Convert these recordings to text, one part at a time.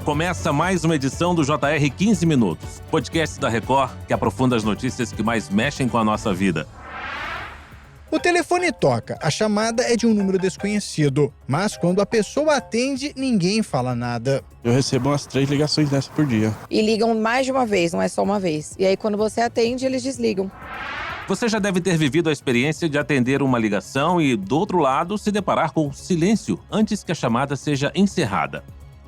Começa mais uma edição do JR 15 Minutos, podcast da Record que aprofunda as notícias que mais mexem com a nossa vida. O telefone toca, a chamada é de um número desconhecido, mas quando a pessoa atende, ninguém fala nada. Eu recebo umas 3 ligações dessas por dia. E ligam mais de uma vez, não é só uma vez. E aí quando você atende, eles desligam. Você já deve ter vivido a experiência de atender uma ligação e, do outro lado, se deparar com silêncio antes que a chamada seja encerrada.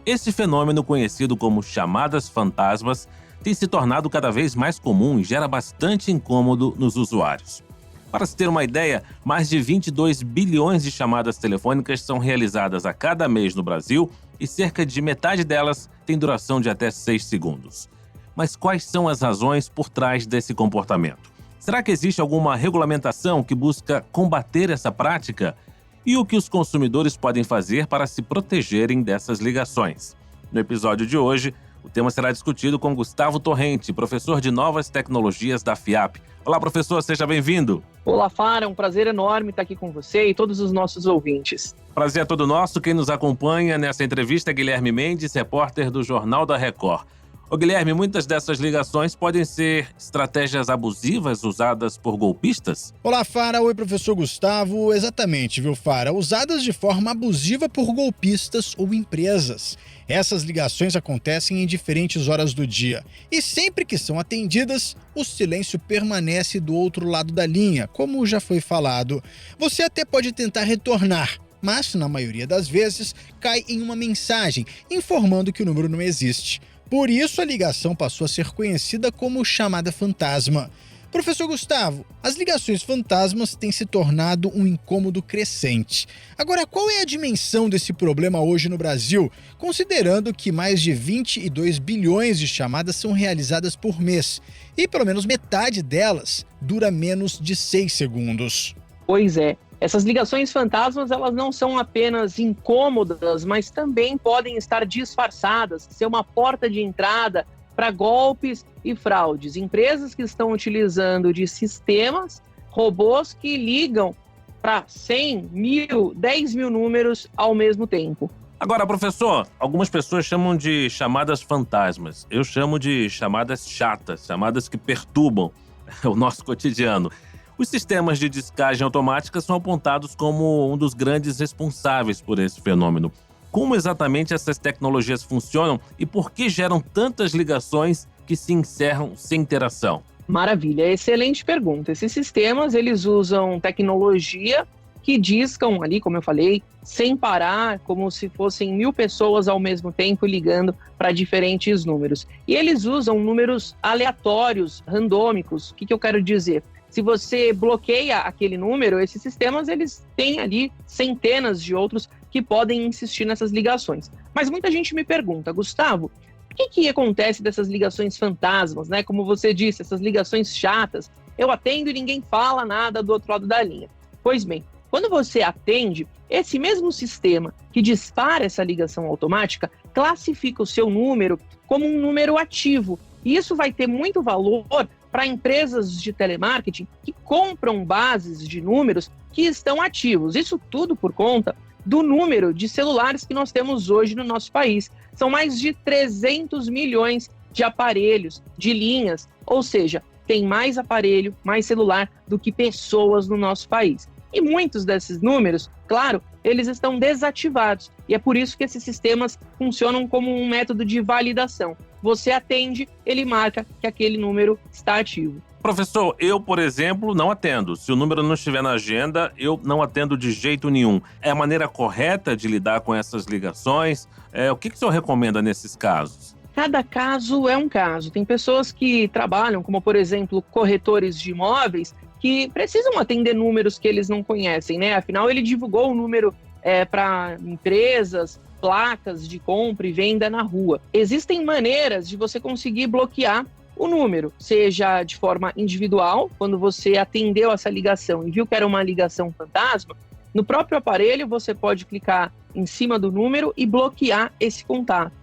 Esse fenômeno, conhecido como chamadas fantasmas, tem se tornado cada vez mais comum e gera bastante incômodo nos usuários. Para se ter uma ideia, mais de 22 bilhões de chamadas telefônicas são realizadas a cada mês no Brasil e cerca de metade delas tem duração de até 6 segundos. Mas quais são as razões por trás desse comportamento? Será que existe alguma regulamentação que busca combater essa prática? E o que os consumidores podem fazer para se protegerem dessas ligações? No episódio de hoje, o tema será discutido com Gustavo Torrente, professor de Novas Tecnologias da FIAP. Olá, professor, seja bem-vindo. Olá, Fara, é um prazer enorme estar aqui com você e todos os nossos ouvintes. Prazer é todo nosso. Quem nos acompanha nessa entrevista é Guilherme Mendes, repórter do Jornal da Record. Ô Guilherme, muitas dessas ligações podem ser estratégias abusivas usadas por golpistas? Olá, Fara. Oi, professor Gustavo. Exatamente, viu, Fara? Usadas de forma abusiva por golpistas ou empresas. Essas ligações acontecem em diferentes horas do dia. E sempre que são atendidas, o silêncio permanece do outro lado da linha, como já foi falado. Você até pode tentar retornar, mas, na maioria das vezes, cai em uma mensagem informando que o número não existe. Por isso, a ligação passou a ser conhecida como chamada fantasma. Professor Gustavo, as ligações fantasmas têm se tornado um incômodo crescente. Agora, qual é a dimensão desse problema hoje no Brasil, considerando que mais de 22 bilhões de chamadas são realizadas por mês e pelo menos metade delas dura menos de 6 segundos? Pois é. Essas ligações fantasmas, elas não são apenas incômodas, mas também podem estar disfarçadas, ser uma porta de entrada para golpes e fraudes. Empresas que estão utilizando de sistemas, robôs que ligam para 100, 1.000, 10 mil números ao mesmo tempo. Agora, professor, algumas pessoas chamam de chamadas fantasmas. Eu chamo de chamadas chatas, chamadas que perturbam o nosso cotidiano. Os sistemas de descagem automática são apontados como um dos grandes responsáveis por esse fenômeno. Como exatamente essas tecnologias funcionam e por que geram tantas ligações que se encerram sem interação? Maravilha, excelente pergunta. Esses sistemas, eles usam tecnologia que discam ali, como eu falei, sem parar, como se fossem 1.000 pessoas ao mesmo tempo ligando para diferentes números. E eles usam números aleatórios, randômicos. O que eu quero dizer? Se você bloqueia aquele número, esses sistemas eles têm ali centenas de outros que podem insistir nessas ligações. Mas muita gente me pergunta, Gustavo, o que acontece dessas ligações fantasmas, né? Como você disse, essas ligações chatas, eu atendo e ninguém fala nada do outro lado da linha. Pois bem, quando você atende, esse mesmo sistema que dispara essa ligação automática classifica o seu número como um número ativo. E isso vai ter muito valor para empresas de telemarketing que compram bases de números que estão ativos. Isso tudo por conta do número de celulares que nós temos hoje no nosso país. São mais de 300 milhões de aparelhos, de linhas, ou seja, tem mais aparelho, mais celular do que pessoas no nosso país. E muitos desses números, claro, eles estão desativados. E é por isso que esses sistemas funcionam como um método de validação. Você atende, ele marca que aquele número está ativo. Professor, eu, por exemplo, não atendo. Se o número não estiver na agenda, eu não atendo de jeito nenhum. É a maneira correta de lidar com essas ligações? O que o senhor recomenda nesses casos? Cada caso é um caso. Tem pessoas que trabalham, como por exemplo, corretores de imóveis, que precisam atender números que eles não conhecem, né? Afinal, ele divulgou o número para empresas, placas de compra e venda na rua. Existem maneiras de você conseguir bloquear o número, seja de forma individual, quando você atendeu essa ligação e viu que era uma ligação fantasma, no próprio aparelho você pode clicar em cima do número e bloquear esse contato.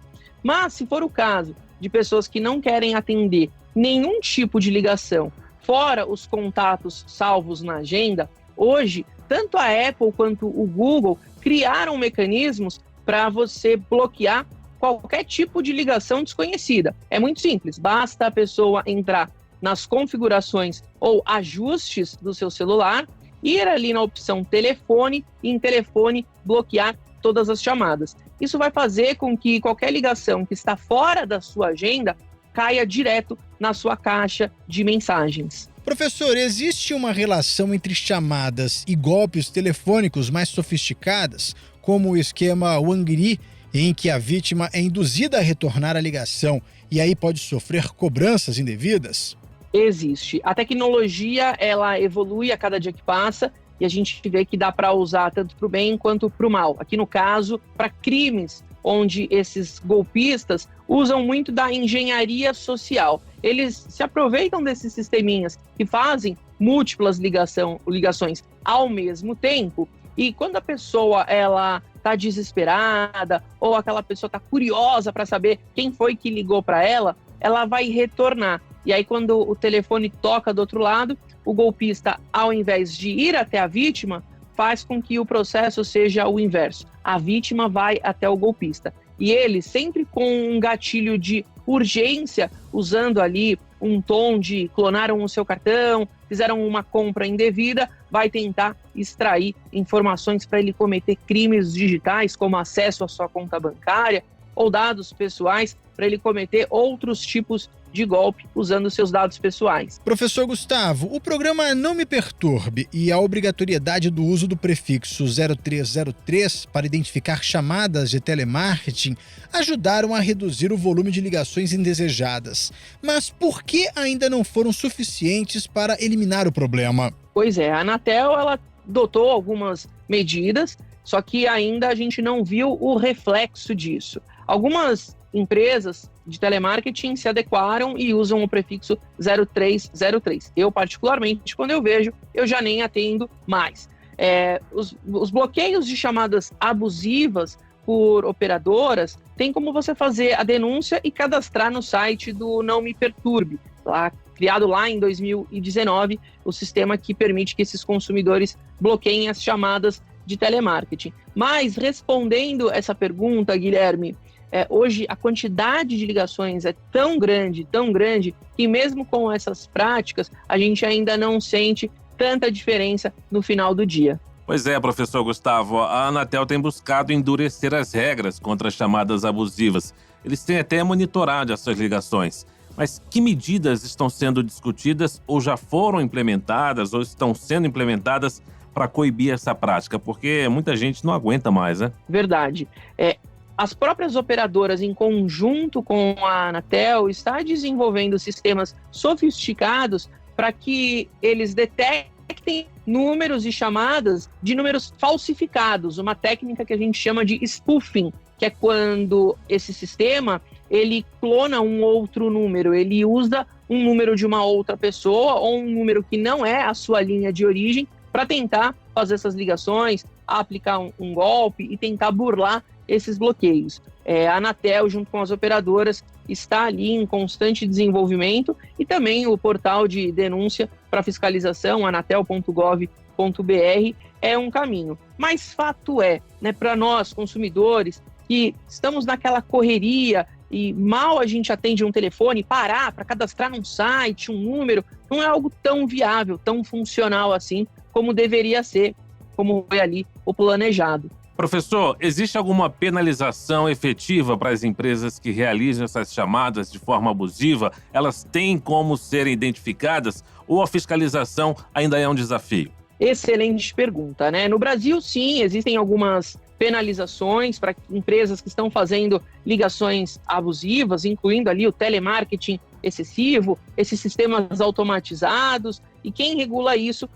Mas se for o caso de pessoas que não querem atender nenhum tipo de ligação, fora os contatos salvos na agenda, hoje, tanto a Apple quanto o Google criaram mecanismos para você bloquear qualquer tipo de ligação desconhecida. É muito simples, basta a pessoa entrar nas configurações ou ajustes do seu celular, ir ali na opção telefone e em telefone bloquear todas as chamadas. Isso vai fazer com que qualquer ligação que está fora da sua agenda caia direto na sua caixa de mensagens. Professor, existe uma relação entre chamadas e golpes telefônicos mais sofisticadas, como o esquema Wangri, em que a vítima é induzida a retornar a ligação e aí pode sofrer cobranças indevidas? Existe. A tecnologia, ela evolui a cada dia que passa e a gente vê que dá para usar tanto para o bem quanto para o mal. Aqui no caso, para crimes, onde esses golpistas usam muito da engenharia social. Eles se aproveitam desses sisteminhas que fazem múltiplas ligações ao mesmo tempo, e quando a pessoa ela está desesperada ou aquela pessoa está curiosa para saber quem foi que ligou para ela vai retornar. E aí quando o telefone toca do outro lado, o golpista, ao invés de ir até a vítima, faz com que o processo seja o inverso. A vítima vai até o golpista. E ele, sempre com um gatilho de urgência, usando ali um tom de clonaram o seu cartão, fizeram uma compra indevida, vai tentar extrair informações para ele cometer crimes digitais, como acesso à sua conta bancária ou dados pessoais, para ele cometer outros tipos de golpe usando seus dados pessoais. Professor Gustavo, o programa Não Me Perturbe e a obrigatoriedade do uso do prefixo 0303 para identificar chamadas de telemarketing ajudaram a reduzir o volume de ligações indesejadas. Mas por que ainda não foram suficientes para eliminar o problema? Pois é, a Anatel ela adotou algumas medidas, só que ainda a gente não viu o reflexo disso. Algumas empresas de telemarketing se adequaram e usam o prefixo 0303. Eu, particularmente, quando eu vejo, eu já nem atendo mais. Os bloqueios de chamadas abusivas por operadoras, tem como você fazer a denúncia e cadastrar no site do Não Me Perturbe, criado lá em 2019, o sistema que permite que esses consumidores bloqueiem as chamadas de telemarketing. Mas, respondendo essa pergunta, Guilherme, hoje a quantidade de ligações é tão grande, que mesmo com essas práticas, a gente ainda não sente tanta diferença no final do dia. Pois é, professor Gustavo, a Anatel tem buscado endurecer as regras contra as chamadas abusivas. Eles têm até monitorado essas ligações. Mas que medidas estão sendo discutidas ou já foram implementadas ou estão sendo implementadas para coibir essa prática? Porque muita gente não aguenta mais, né? Verdade. As próprias operadoras, em conjunto com a Anatel, estão desenvolvendo sistemas sofisticados para que eles detectem números e chamadas de números falsificados, uma técnica que a gente chama de spoofing, que é quando esse sistema ele clona um outro número, ele usa um número de uma outra pessoa ou um número que não é a sua linha de origem para tentar fazer essas ligações, aplicar um golpe e tentar burlar esses bloqueios. A Anatel, junto com as operadoras, está ali em constante desenvolvimento, e também o portal de denúncia para fiscalização, anatel.gov.br, é um caminho. Mas fato é, para nós, consumidores, que estamos naquela correria e mal a gente atende um telefone, parar para cadastrar num site, um número, não é algo tão viável, tão funcional assim, como deveria ser, como foi ali o planejado. Professor, existe alguma penalização efetiva para as empresas que realizam essas chamadas de forma abusiva? Elas têm como serem identificadas ou a fiscalização ainda é um desafio? Excelente pergunta, No Brasil, sim, existem algumas penalizações para empresas que estão fazendo ligações abusivas, incluindo ali o telemarketing excessivo, esses sistemas automatizados, e quem regula isso,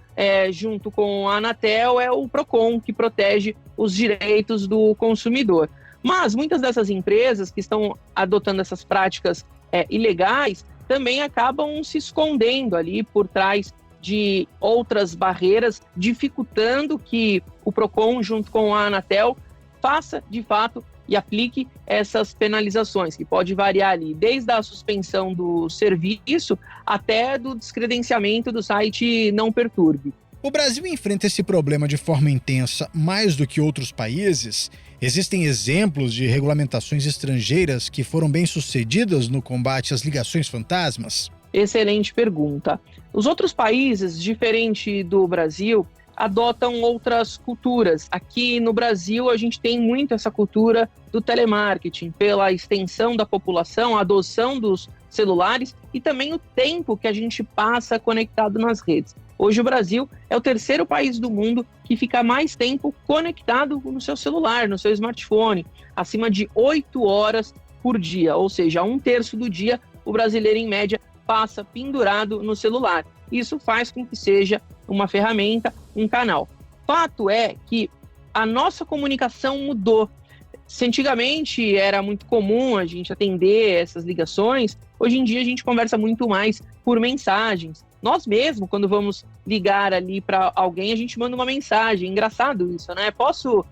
junto com a Anatel, é o Procon, que protege os direitos do consumidor. Mas muitas dessas empresas que estão adotando essas práticas ilegais também acabam se escondendo ali por trás de outras barreiras, dificultando que o Procon, junto com a Anatel, faça, de fato, e aplique essas penalizações, que pode variar ali, desde a suspensão do serviço até do descredenciamento do site Não Perturbe. O Brasil enfrenta esse problema de forma intensa mais do que outros países? Existem exemplos de regulamentações estrangeiras que foram bem-sucedidas no combate às ligações fantasmas? Excelente pergunta. Os outros países, diferente do Brasil, adotam outras culturas. Aqui no Brasil, a gente tem muito essa cultura do telemarketing, pela extensão da população, a adoção dos celulares e também o tempo que a gente passa conectado nas redes. Hoje o Brasil é o terceiro país do mundo que fica mais tempo conectado no seu celular, no seu smartphone, acima de 8 horas por dia, ou seja, 1/3 do dia o brasileiro em média passa pendurado no celular. Isso faz com que seja uma ferramenta, um canal. Fato é que a nossa comunicação mudou. Se antigamente era muito comum a gente atender essas ligações, hoje em dia a gente conversa muito mais por mensagens. Nós mesmos, quando vamos ligar ali para alguém, a gente manda uma mensagem. Engraçado isso, né? Posso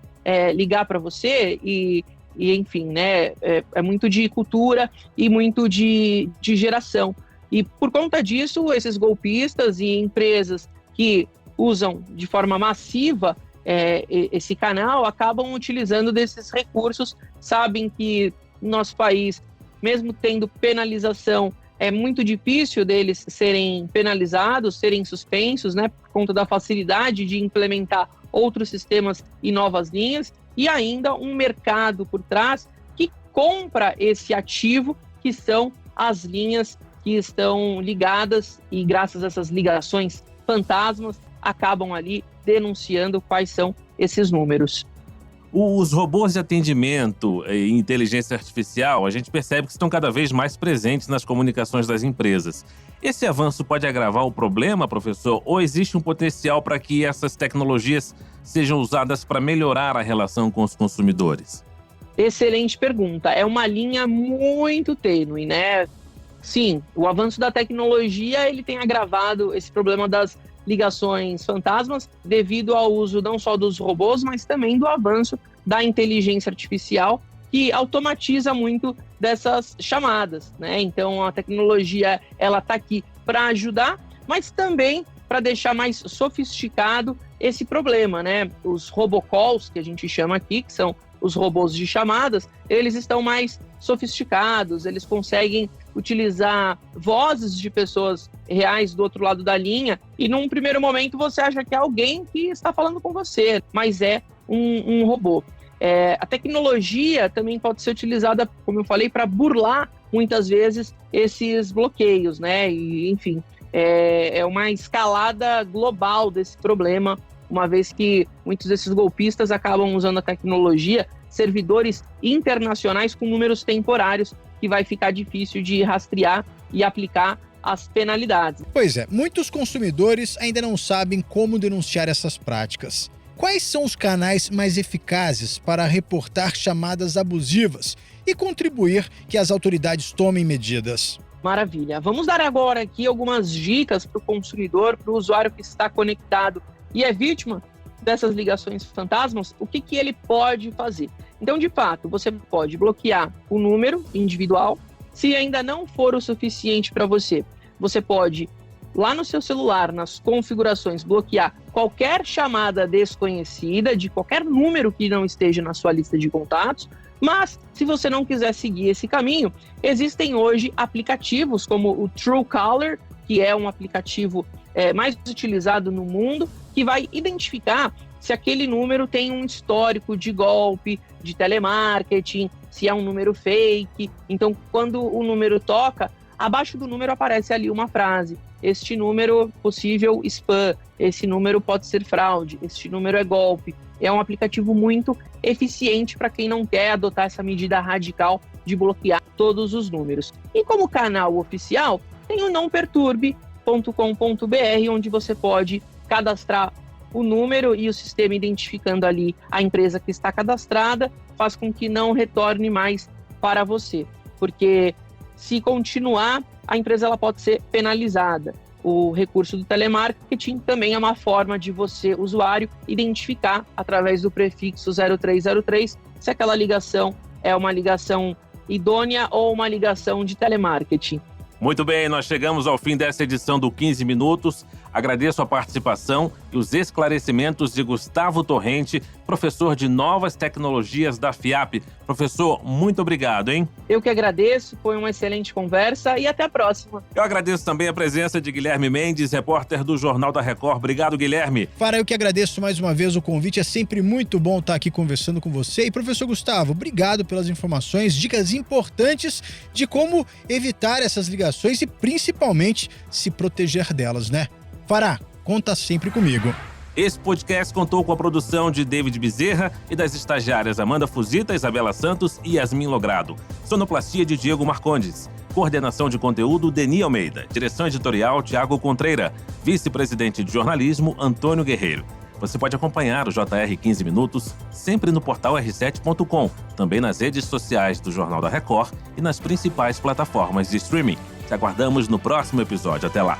ligar para você? E enfim, né? É muito de cultura e muito de geração. E por conta disso, esses golpistas e empresas que usam de forma massiva esse canal acabam utilizando desses recursos, sabem que no nosso país, mesmo tendo penalização, é muito difícil deles serem penalizados, serem suspensos, né, por conta da facilidade de implementar outros sistemas e novas linhas, e ainda um mercado por trás que compra esse ativo, que são as linhas que estão ligadas e graças a essas ligações fantasmas acabam ali denunciando quais são esses números. Os robôs de atendimento e inteligência artificial, a gente percebe que estão cada vez mais presentes nas comunicações das empresas. Esse avanço pode agravar o problema, professor, ou existe um potencial para que essas tecnologias sejam usadas para melhorar a relação com os consumidores? Excelente pergunta. É uma linha muito tênue, né? Sim, o avanço da tecnologia ele tem agravado esse problema das ligações fantasmas devido ao uso não só dos robôs, mas também do avanço da inteligência artificial que automatiza muito dessas chamadas, né? Então a tecnologia ela está aqui para ajudar, mas também para deixar mais sofisticado esse problema, né? Os robocalls que a gente chama aqui, que são os robôs de chamadas, eles estão mais sofisticados, eles conseguem utilizar vozes de pessoas reais do outro lado da linha e num primeiro momento você acha que é alguém que está falando com você, mas é um robô. A tecnologia também pode ser utilizada, como eu falei, para burlar muitas vezes esses bloqueios, né? E, enfim, é uma escalada global desse problema, uma vez que muitos desses golpistas acabam usando a tecnologia, servidores internacionais com números temporários, que vai ficar difícil de rastrear e aplicar as penalidades. Pois é, muitos consumidores ainda não sabem como denunciar essas práticas. Quais são os canais mais eficazes para reportar chamadas abusivas e contribuir que as autoridades tomem medidas? Maravilha. Vamos dar agora aqui algumas dicas para o consumidor, para o usuário que está conectado e é vítima dessas ligações fantasmas, o que ele pode fazer. Então, de fato, você pode bloquear o número individual. Se ainda não for o suficiente para você, você pode, lá no seu celular, nas configurações, bloquear qualquer chamada desconhecida, de qualquer número que não esteja na sua lista de contatos. Mas, se você não quiser seguir esse caminho, existem hoje aplicativos como o Truecaller, que é um aplicativo mais utilizado no mundo, que vai identificar se aquele número tem um histórico de golpe, de telemarketing, se é um número fake. Então, quando o número toca, abaixo do número aparece ali uma frase: este número possível spam, esse número pode ser fraude, este número é golpe. É um aplicativo muito eficiente para quem não quer adotar essa medida radical de bloquear todos os números. E como canal oficial, tem o nãoperturbe.com.br, onde você pode cadastrar o número e o sistema identificando ali a empresa que está cadastrada faz com que não retorne mais para você, porque se continuar, a empresa ela pode ser penalizada. O recurso do telemarketing também é uma forma de você, usuário, identificar através do prefixo 0303 se aquela ligação é uma ligação idônea ou uma ligação de telemarketing. Muito bem, nós chegamos ao fim dessa edição do 15 Minutos. Agradeço a participação e os esclarecimentos de Gustavo Torrente, professor de Novas Tecnologias da FIAP. Professor, muito obrigado, hein? Eu que agradeço, foi uma excelente conversa e até a próxima. Eu agradeço também a presença de Guilherme Mendes, repórter do Jornal da Record. Obrigado, Guilherme. Fara, eu que agradeço mais uma vez o convite. É sempre muito bom estar aqui conversando com você. E, professor Gustavo, obrigado pelas informações, dicas importantes de como evitar essas ligações e, principalmente, se proteger delas, né? Fara, conta sempre comigo. Esse podcast contou com a produção de David Bezerra e das estagiárias Amanda Fuzita, Isabela Santos e Yasmin Logrado. Sonoplastia de Diego Marcondes. Coordenação de conteúdo, Deni Almeida. Direção editorial, Tiago Contreira. Vice-presidente de jornalismo, Antônio Guerreiro. Você pode acompanhar o JR 15 Minutos sempre no portal r7.com, também nas redes sociais do Jornal da Record e nas principais plataformas de streaming. Te aguardamos no próximo episódio. Até lá!